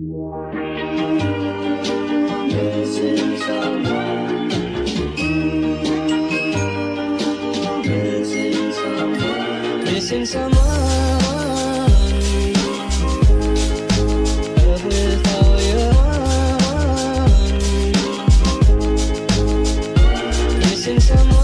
Missing someone. Missing someone. Missing someone. Love with all your heart. Missing someone.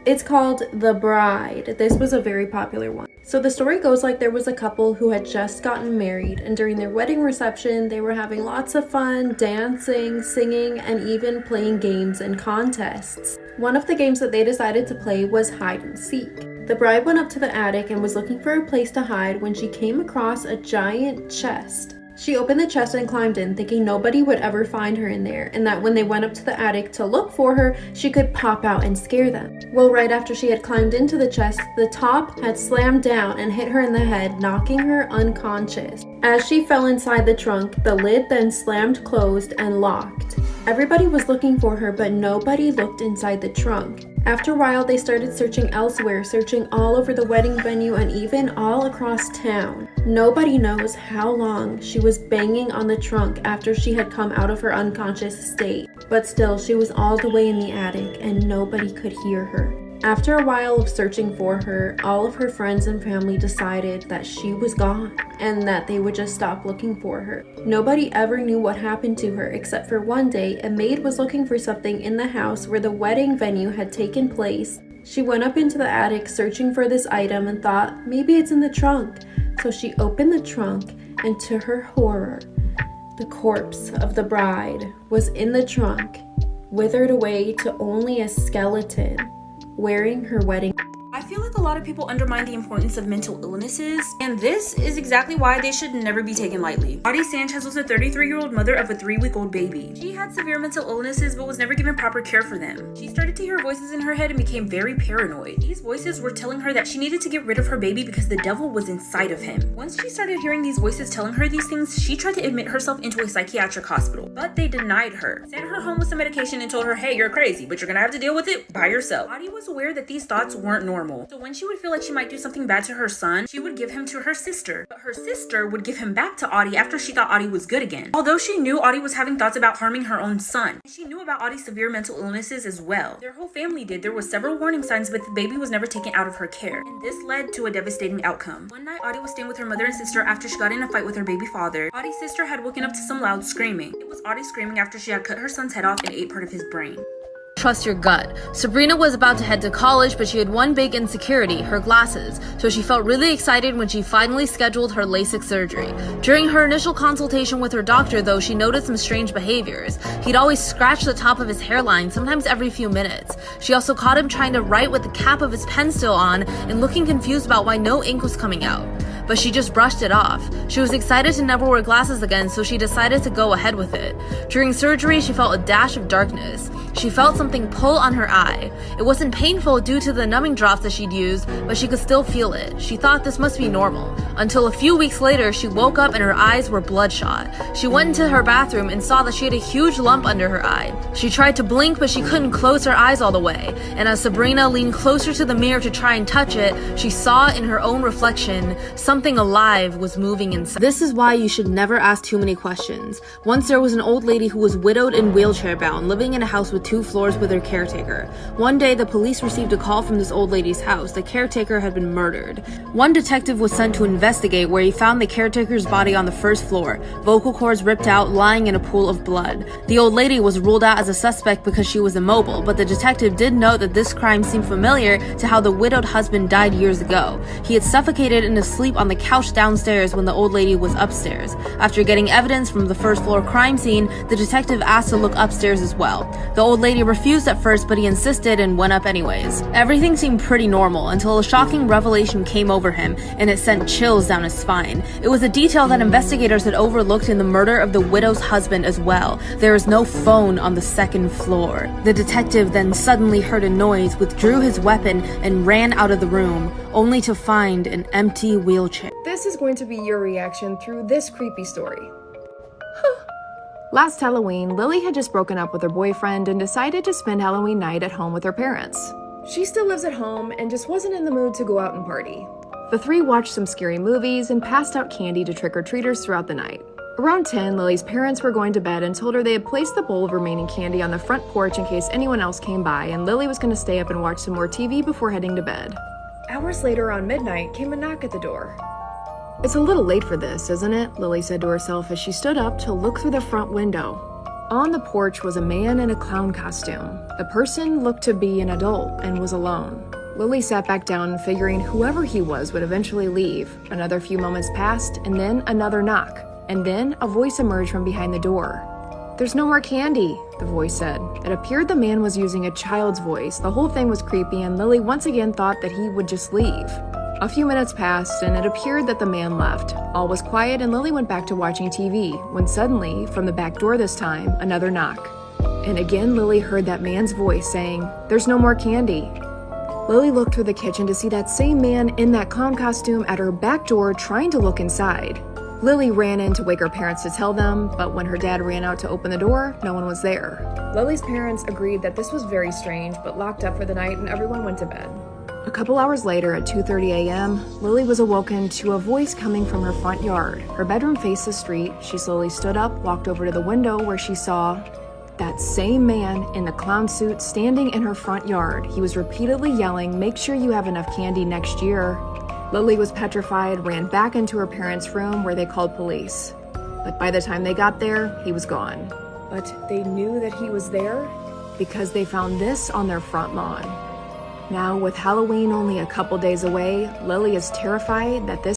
It's called The Bride. This was a very popular one. So the story goes like there was a couple who had just gotten married, and during their wedding reception, they were having lots of fun, dancing, singing, and even playing games and contests. One of the games that they decided to play was hide and seek. The bride went up to the attic and was looking for a place to hide when she came across a giant chest. She opened the chest and climbed in, thinking nobody would ever find her in there, and that when they went up to the attic to look for her, she could pop out and scare them. Well, right after she had climbed into the chest, the top had slammed down and hit her in the head, knocking her unconscious. As she fell inside the trunk, the lid then slammed closed and locked. Everybody was looking for her, but nobody looked inside the trunk. After a while, they started searching elsewhere, searching all over the wedding venue and even all across town. Nobody knows how long she was banging on the trunk after she had come out of her unconscious state, but still, she was all the way in the attic and nobody could hear her. After a while of searching for her, all of her friends and family decided that she was gone and that they would just stop looking for her. Nobody ever knew what happened to her except for one day, a maid was looking for something in the house where the wedding venue had taken place. She went up into the attic searching for this item and thought maybe it's in the trunk. So she opened the trunk, and to her horror, the corpse of the bride was in the trunk, withered away to only a skeleton, wearing her wedding. I feel like a lot of people undermine the importance of mental illnesses, and this is exactly why they should never be taken lightly. Audie Sanchez was a 33-year-old mother of a 3-week-old baby. She had severe mental illnesses but was never given proper care for them. She started to hear voices in her head and became very paranoid. These voices were telling her that she needed to get rid of her baby because the devil was inside of him. Once she started hearing these voices telling her these things, she tried to admit herself into a psychiatric hospital, but they denied her, sent her home with some medication and told her, hey, you're crazy, but you're gonna have to deal with it by yourself. Audie was aware that these thoughts weren't normal. So when she would feel like she might do something bad to her son, she would give him to her sister. But her sister would give him back to Audie after she thought Audie was good again. Although she knew Audie was having thoughts about harming her own son. She knew about Audie's severe mental illnesses as well. Their whole family did. There were several warning signs, but the baby was never taken out of her care. And this led to a devastating outcome. One night, Audie was staying with her mother and sister after she got in a fight with her baby father. Audie's sister had woken up to some loud screaming. It was Audie screaming after she had cut her son's head off and ate part of his brain. Trust your gut. Sabrina was about to head to college, but she had one big insecurity, her glasses, so she felt really excited when she finally scheduled her LASIK surgery. During her initial consultation with her doctor, though, she noticed some strange behaviors. He'd always scratch the top of his hairline, sometimes every few minutes. She also caught him trying to write with the cap of his pen still on and looking confused about why no ink was coming out. But she just brushed it off. She was excited to never wear glasses again, so she decided to go ahead with it. During surgery, she felt a dash of darkness. She felt something pull on her eye. It wasn't painful due to the numbing drops that she'd used, but she could still feel it. She thought this must be normal. Until a few weeks later, she woke up and her eyes were bloodshot. She went into her bathroom and saw that she had a huge lump under her eye. She tried to blink, but she couldn't close her eyes all the way. And as Sabrina leaned closer to the mirror to try and touch it, she saw in her own reflection something alive was moving inside. This is why you should never ask too many questions. Once there was an old lady who was widowed and wheelchair bound, living in a house with 2 floors with her caretaker. One day, the police received a call from this old lady's house. The caretaker had been murdered. One detective was sent to investigate, where he found the caretaker's body on the 1st floor, vocal cords ripped out, lying in a pool of blood. The old lady was ruled out as a suspect because she was immobile, but the detective did note that this crime seemed familiar to how the widowed husband died years ago. He had suffocated in his sleep on the couch downstairs when the old lady was upstairs. After getting evidence from the 1st floor crime scene, the detective asked to look upstairs as well. The old lady refused at first, but he insisted and went up anyways. Everything seemed pretty normal until a shocking revelation came over him, and it sent chills down his spine. It was a detail that investigators had overlooked in the murder of the widow's husband as well. There is no phone on the 2nd floor. The detective then suddenly heard a noise, withdrew his weapon, and ran out of the room, only to find an empty wheelchair. This is going to be your reaction through this creepy story. Last Halloween, Lily had just broken up with her boyfriend and decided to spend Halloween night at home with her parents. She still lives at home and just wasn't in the mood to go out and party. The three watched some scary movies and passed out candy to trick-or-treaters throughout the night. Around 10, Lily's parents were going to bed and told her they had placed the bowl of remaining candy on the front porch in case anyone else came by, and Lily was going to stay up and watch some more TV before heading to bed. Hours later, around midnight, came a knock at the door. "It's a little late for this, isn't it?" Lily said to herself as she stood up to look through the front window. On the porch was a man in a clown costume. The person looked to be an adult and was alone. Lily sat back down, figuring whoever he was would eventually leave. Another few moments passed, and then another knock. And then a voice emerged from behind the door. "There's no more candy," the voice said. It appeared the man was using a child's voice. The whole thing was creepy, and Lily once again thought that he would just leave. A few minutes passed, and it appeared that the man left. All was quiet, and Lily went back to watching TV, when suddenly, from the back door this time, another knock. And again, Lily heard that man's voice saying, "There's no more candy." Lily looked through the kitchen to see that same man in that clown costume at her back door trying to look inside. Lily ran in to wake her parents to tell them, but when her dad ran out to open the door, no one was there. Lily's parents agreed that this was very strange, but locked up for the night and everyone went to bed. A couple hours later at 2:30 a.m., Lily was awoken to a voice coming from her front yard. Her bedroom faced the street. She slowly stood up, walked over to the window where she saw that same man in the clown suit standing in her front yard. He was repeatedly yelling, "Make sure you have enough candy next year." Lily was petrified, ran back into her parents' room where they called police. But by the time they got there, he was gone. But they knew that he was there because they found this on their front lawn. Now, with Halloween only a couple days away, Lily is terrified that this